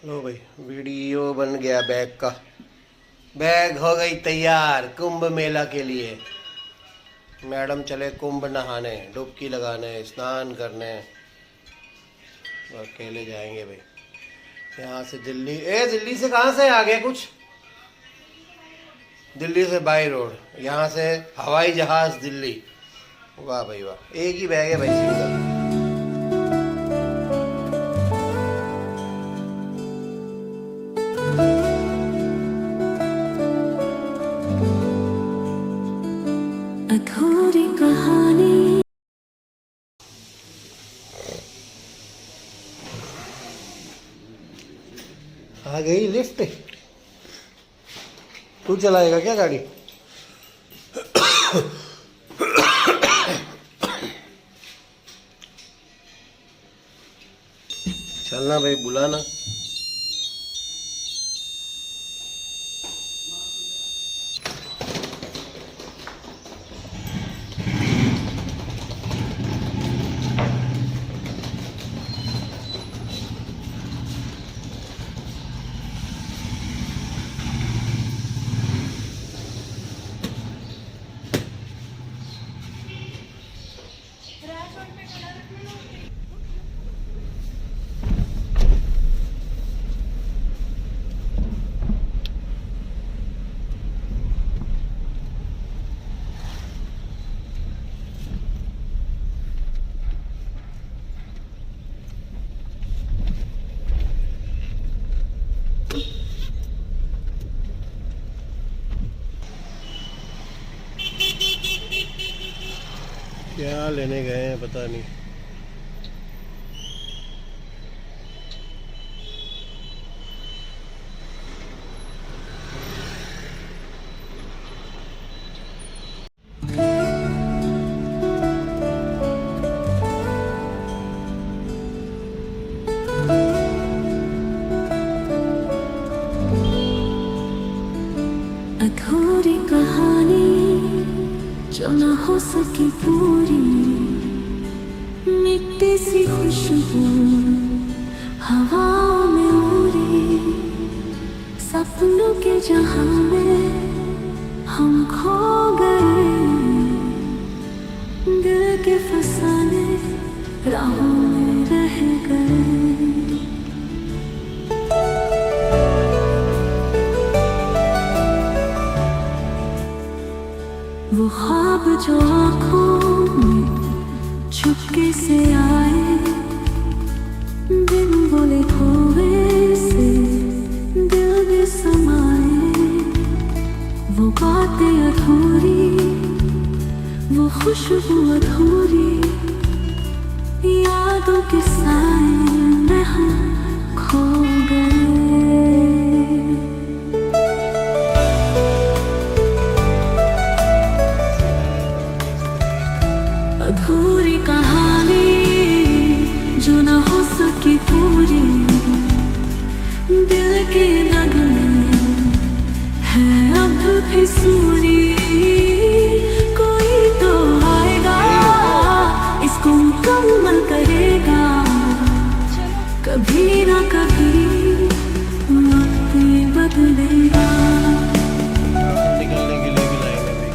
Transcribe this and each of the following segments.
लो भाई, वीडियो बन गया बैग का। बैग हो गई तैयार कुंभ मेला के लिए। मैडम चले कुंभ नहाने, डुबकी लगाने, स्नान करने। और अकेले जाएंगे भाई यहाँ से दिल्ली। दिल्ली से कहाँ से आ गए कुछ? दिल्ली से बाई रोड, यहाँ से हवाई जहाज दिल्ली। वाह भाई वाह, एक ही बैग है भाई, सिंगल। अधूरी कहानी। आ गई लिफ्ट। तू चलाएगा क्या गाड़ी? चलना भाई, बुलाना। क्या लेने गए हैं पता नहीं। अधूरी कहानी जो न हो सकी पूरी, मिट्टी सी खुशबू हवाओं में उड़ी। सपनों के जहां में हम खो गए, दिल के फसाने राहों में रह गए। वो ख्वाब जो आँखों में छुपके से आए, बिन बोले खोए से दिल में समाए। वो बातें अधूरी, वो खुशबू अधूरी, यादों के साए में हम खो गए। अधूरी कहानी जो न हो सकी पूरी, दिल के नगमे है अब भी सूरी। कोई तो आएगा, इसको मुकम्मल करेगा, कभी ना कभी वक्त बदलेगा। निकलने के लिए भी लाएंगे भाई।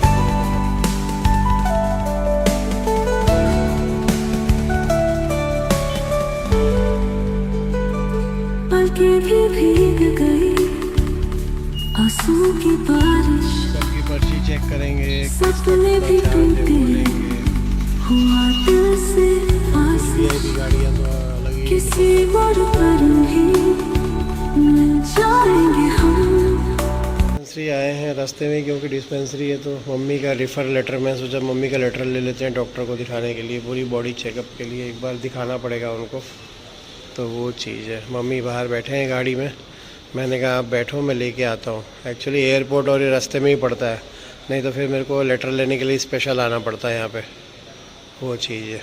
पलकें भी भीग गई आंसू की बारिश, सबकी पर्ची चेक करेंगे, सपने भी टूटे, हुआ दिल से फासिल। गाड़ियाँ तो अलग ही। किसी मोड़ पर भी मिल जाएंगे हम। डिस्पेंसरी आए हैं रास्ते में, क्योंकि डिस्पेंसरी है तो मम्मी का रेफर लेटर, मैं सोचा मम्मी का लेटर ले लेते हैं डॉक्टर को दिखाने के लिए, पूरी बॉडी चेकअप के लिए एक बार दिखाना पड़ेगा उनको। तो वो चीज़ है। मम्मी बाहर बैठे हैं गाड़ी में, मैंने कहा आप बैठो मैं लेके आता हूँ। एक्चुअली एयरपोर्ट और ये रास्ते में ही पड़ता है, नहीं तो फिर मेरे को लेटर लेने के लिए स्पेशल आना पड़ता है यहाँ पे। वो चीज़ है।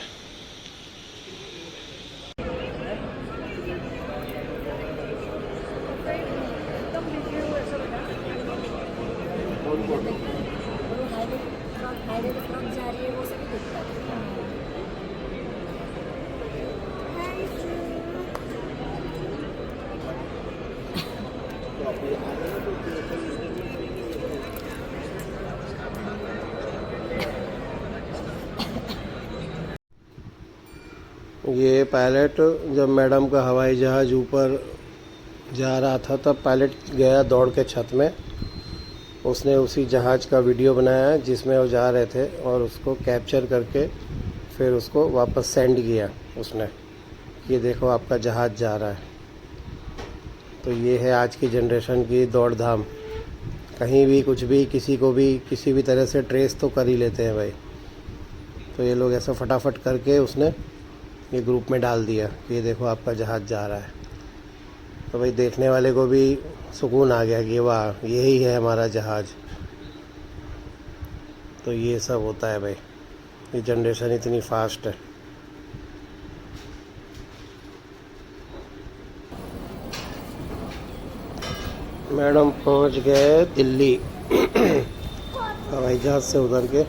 ये पायलट जब मैडम का हवाई जहाज़ ऊपर जा रहा था तब पायलट गया दौड़ के छत में। उसने उसी जहाज़ का वीडियो बनाया जिसमें वो जा रहे थे और उसको कैप्चर करके फिर उसको वापस सेंड किया उसने। ये देखो आपका जहाज़ जा रहा है। तो ये है आज की जनरेशन की दौड़ धाम। कहीं भी कुछ भी किसी को भी किसी भी तरह से ट्रेस तो कर ही लेते हैं भाई। तो ये लोग ऐसा फटाफट करके उसने ये ग्रुप में डाल दिया कि ये देखो आपका जहाज़ जा रहा है। तो भाई देखने वाले को भी सुकून आ गया कि वाह यही है हमारा जहाज़। तो ये सब होता है भाई, ये जनरेशन इतनी फास्ट है। मैडम पहुंच गए दिल्ली हवाई जहाज़ से उतर के।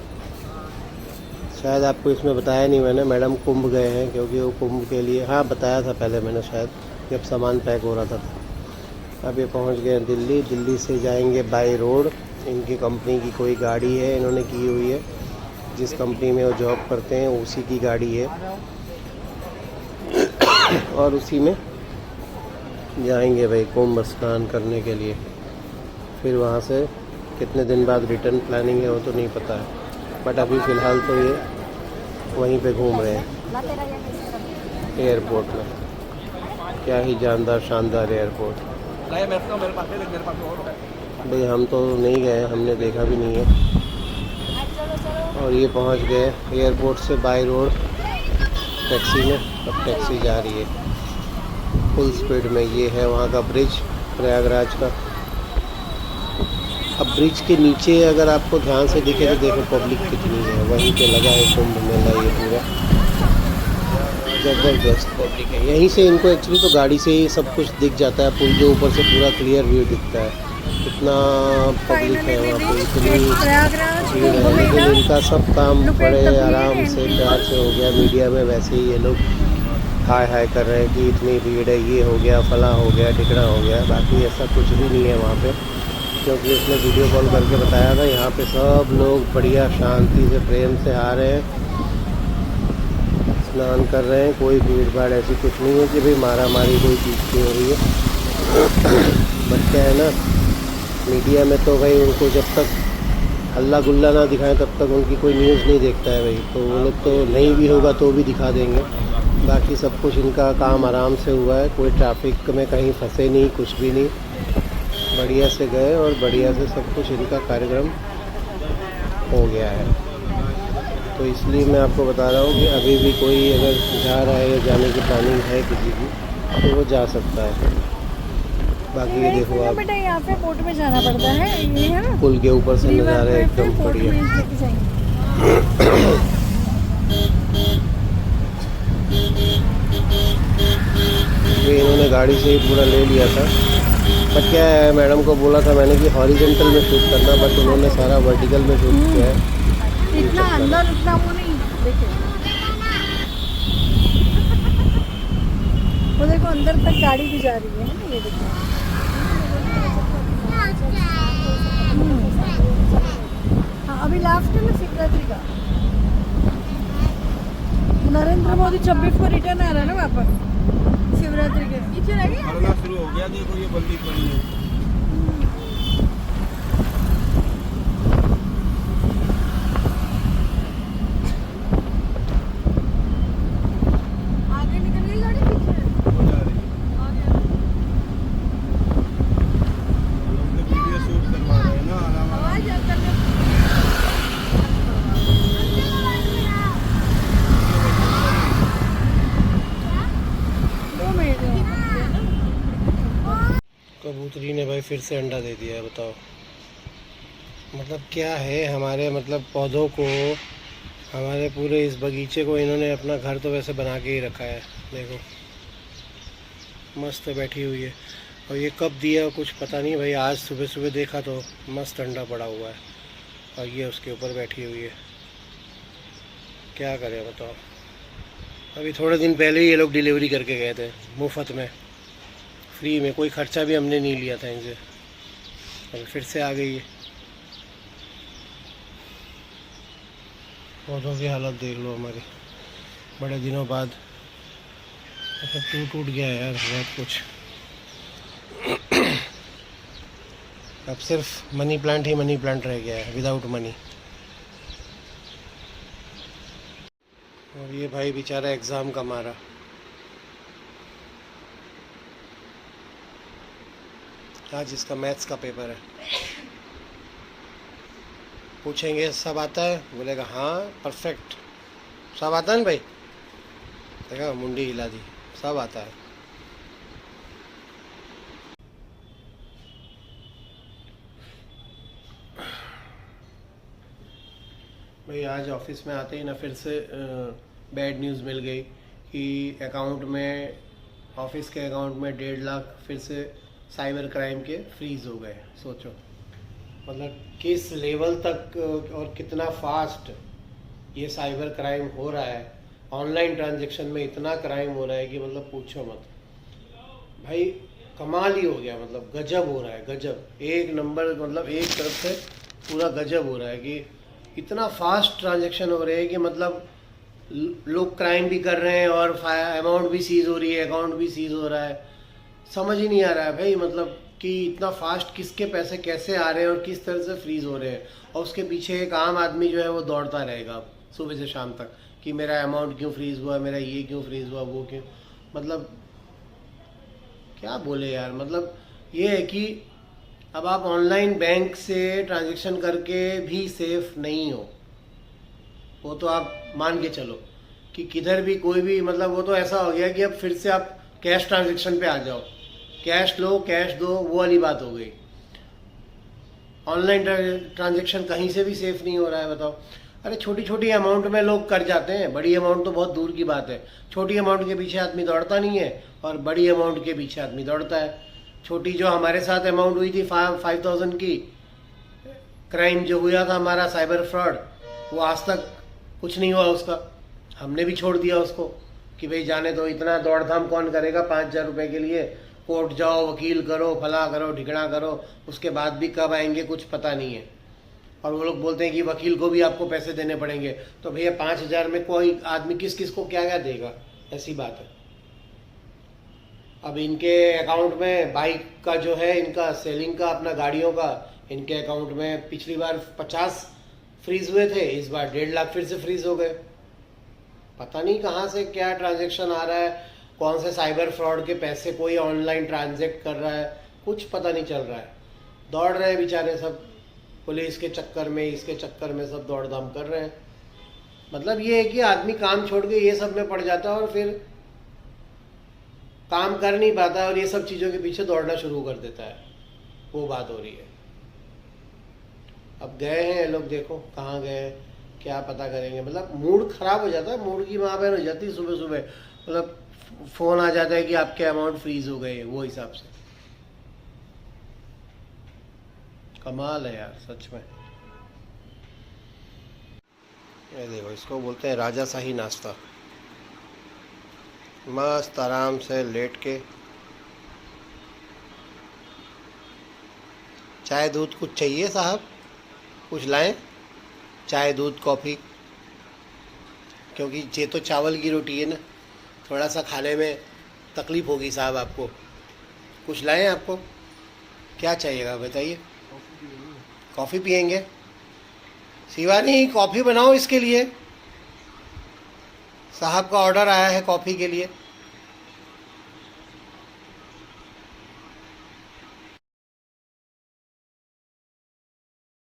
शायद आपको इसमें बताया नहीं मैंने, मैडम कुंभ गए हैं क्योंकि वो कुंभ के लिए, हाँ बताया था पहले मैंने शायद जब सामान पैक हो रहा था। अब ये पहुंच गए दिल्ली। दिल्ली से जाएंगे बाई रोड। इनकी कंपनी की कोई गाड़ी है इन्होंने की हुई है, जिस कंपनी में वो जॉब करते हैं उसी की गाड़ी है और उसी में जाएंगे भाई कुंभ स्नान करने के लिए। फिर वहाँ से कितने दिन बाद रिटर्न प्लानिंग है वो तो नहीं पता है, बट अभी फ़िलहाल तो ये वहीं पे घूम रहे हैं एयरपोर्ट में। क्या ही जानदार शानदार एयरपोर्ट। भाई हम तो नहीं गए, हमने देखा भी नहीं है। और ये पहुंच गए एयरपोर्ट से बाई रोड टैक्सी में। अब टैक्सी जा रही है फुल स्पीड में। ये है वहाँ का ब्रिज प्रयागराज का। अब ब्रिज के नीचे अगर आपको ध्यान से दिखे तो देखो पब्लिक कितनी है, वहीं पे लगा है कुंभ मेला। ये पूरा ज़बरदस्त पब्लिक है। यहीं से इनको एक्चुअली तो गाड़ी से ही सब कुछ दिख जाता है, पुल के ऊपर से पूरा क्लियर व्यू दिखता है। इतना पब्लिक है वहाँ पे, इतनी भीड़ है। लेकिन इनका सब काम बड़े आराम से प्यार से हो गया। मीडिया में वैसे ही ये लोग हाय हाय कर रहे हैं कि इतनी भीड़ है, ये हो गया फला हो गया टिकड़ा हो गया। बाकी ऐसा कुछ भी नहीं है वहाँ पे, क्योंकि उसने वीडियो कॉल करके बताया था यहाँ पे सब लोग बढ़िया शांति से प्रेम से आ रहे हैं, स्नान कर रहे हैं। कोई भीड़ भाड़ ऐसी कुछ नहीं है कि भाई मारा मारी कोई चीज़ की हो रही है। बट क्या है ना, मीडिया में तो भाई उनको जब तक हल्ला गुल्ला ना दिखाएं तब तक उनकी कोई न्यूज़ नहीं देखता है भाई। तो वो लोग तो नहीं भी होगा तो भी दिखा देंगे। बाकी सब कुछ इनका काम आराम से हुआ है, कोई ट्रैफिक में कहीं फंसे नहीं, कुछ भी नहीं। बढ़िया से गए और बढ़िया से सब कुछ इनका कार्यक्रम हो गया है। तो इसलिए मैं आपको बता रहा हूँ कि अभी भी कोई अगर जा रहा है या जाने की प्लानिंग है किसी की तो वो जा सकता है। बाकी ये देखो आप, बेटा यहाँ पे बोट में जाना पड़ता है, ये है ना पुल के ऊपर से नज़ारा एकदम बढ़िया। ये इन्होंने गाड़ी से ही पूरा ले लिया था। बट क्या है, मैडम को बोला था मैंने कि हॉरिजॉन्टल में शूट करना, बट उन्होंने सारा वर्टिकल में शूट किया है। इतना अंदर उतना वो नहीं देखिए, वो देखो अंदर तक गाड़ी भी जा रही है ना, ये देखो। हाँ अभी लास्ट में शिवरात्रि का, नरेंद्र मोदी 26 को रिटर्न आ रहा है ना वापस शिवरात्रि के। कोरोना शुरू हो गया, देखो ये बंदी पड़ी है। आगे निकल गई गाड़ी, पीछे हो जा रही है। आगे। हम लोग वीडियो शूट करवा रहे हैं ना आराम आराम। आवाज करने कबूतरी ने भाई फिर से अंडा दे दिया है। बताओ मतलब क्या है, हमारे मतलब पौधों को, हमारे पूरे इस बगीचे को इन्होंने अपना घर तो वैसे बना के ही रखा है। देखो मस्त बैठी हुई है। और ये कब दिया कुछ पता नहीं भाई, आज सुबह सुबह देखा तो मस्त अंडा पड़ा हुआ है और ये उसके ऊपर बैठी हुई है। क्या करें बताओ। अभी थोड़े दिन पहले ही ये लोग डिलीवरी करके गए थे मुफ्त में, फ्री में, कोई खर्चा भी हमने नहीं लिया था इनसे। अभी फिर से आ गई है। पौधों की हालत देख लो हमारी, बड़े दिनों बाद सब टूट गया है यार बहुत कुछ। अब सिर्फ मनी प्लांट ही मनी प्लांट रह गया है, विदाउट मनी। और ये भाई बेचारा एग्ज़ाम का मारा। आज इसका मैथ्स का पेपर है। पूछेंगे सब आता है, बोलेगा हाँ परफेक्ट। सब आता है ना भाई? देखा मुंडी हिला दी, सब आता है। भाई आज ऑफिस में आते ही ना फिर से बैड न्यूज़ मिल गई कि अकाउंट में, ऑफिस के अकाउंट में 1.5 लाख फिर से साइबर क्राइम के फ्रीज हो गए। सोचो मतलब किस लेवल तक और कितना फास्ट ये साइबर क्राइम हो रहा है। ऑनलाइन ट्रांजैक्शन में इतना क्राइम हो रहा है कि मतलब पूछो मत भाई, कमाल ही हो गया। मतलब गजब हो रहा है, गजब। एक नंबर, मतलब एक तरफ से पूरा गजब हो रहा है कि इतना फास्ट ट्रांजैक्शन हो रहे हैं कि मतलब लोग क्राइम भी कर रहे हैं और अमाउंट भी सीज हो रही है, अकाउंट भी सीज हो रहा है। समझ ही नहीं आ रहा है भाई, मतलब कि इतना फास्ट किसके पैसे कैसे आ रहे हैं और किस तरह से फ्रीज हो रहे हैं। और उसके पीछे एक आम आदमी जो है वो दौड़ता रहेगा सुबह से शाम तक कि मेरा अमाउंट क्यों फ्रीज हुआ, मेरा ये क्यों फ्रीज हुआ, वो क्यों। मतलब क्या बोले यार। मतलब ये है कि अब आप ऑनलाइन बैंक से ट्रांजैक्शन करके भी सेफ नहीं हो। वो तो आप मान के चलो कि किधर भी कोई भी, मतलब वो तो ऐसा हो गया कि अब फिर से आप कैश ट्रांजैक्शन पे आ जाओ, कैश लो कैश दो, वो वाली बात हो गई। ऑनलाइन ट्रांजैक्शन कहीं से भी सेफ नहीं हो रहा है। बताओ, अरे छोटी छोटी अमाउंट में लोग कर जाते हैं, बड़ी अमाउंट तो बहुत दूर की बात है। छोटी अमाउंट के पीछे आदमी दौड़ता नहीं है और बड़ी अमाउंट के पीछे आदमी दौड़ता है। छोटी जो हमारे साथ अमाउंट हुई थी 5,000 की, क्राइम जो हुआ था हमारा साइबर फ्रॉड, वो आज तक कुछ नहीं हुआ उसका। हमने भी छोड़ दिया उसको कि भाई जाने दो, इतना दौड़धाम कौन करेगा 5,000 रुपये के लिए। कोर्ट जाओ, वकील करो, फला करो, ढिकड़ा करो, उसके बाद भी कब आएंगे कुछ पता नहीं है। और वो लोग बोलते हैं कि वकील को भी आपको पैसे देने पड़ेंगे। तो भैया 5,000 में कोई आदमी किस किस को क्या क्या देगा, ऐसी बात है। अब इनके अकाउंट में बाइक का जो है, इनका सेलिंग का, अपना गाड़ियों का, इनके अकाउंट में पिछली बार 50 फ्रीज हुए थे, इस बार 1.5 लाख फिर से फ्रीज हो गए। पता नहीं कहाँ से क्या ट्रांजैक्शन आ रहा है, कौन से साइबर फ्रॉड के पैसे कोई ऑनलाइन ट्रांजैक्ट कर रहा है, कुछ पता नहीं चल रहा है। दौड़ रहे हैं बेचारे सब, पुलिस के चक्कर में, इसके चक्कर में सब दौड़ धाम कर रहे हैं। मतलब ये है कि आदमी काम छोड़ के ये सब में पड़ जाता है और फिर काम कर नहीं पाता और ये सब चीज़ों के पीछे दौड़ना शुरू कर देता है। वो बात हो रही है। अब गए हैं लोग, देखो कहाँ गए, क्या पता करेंगे। मतलब मूड खराब हो जाता है, मूड की माँ बहन हो जाती है सुबह सुबह। मतलब फ़ोन आ जाता है कि आपके अमाउंट फ्रीज हो गए, वो हिसाब से। कमाल है यार सच में। ये देखो, इसको बोलते हैं राजाशाही नाश्ता। मस्त आराम से लेट के, चाय दूध कुछ चाहिए साहब, कुछ लाएं? चाय दूध कॉफ़ी, क्योंकि ये तो चावल की रोटी है ना, थोड़ा सा खाने में तकलीफ़ होगी साहब आपको। कुछ लाएं आपको? क्या चाहिएगा बताइए? कॉफ़ी पियेंगे? शिवानी कॉफ़ी बनाओ इसके लिए, साहब का ऑर्डर आया है कॉफ़ी के लिए।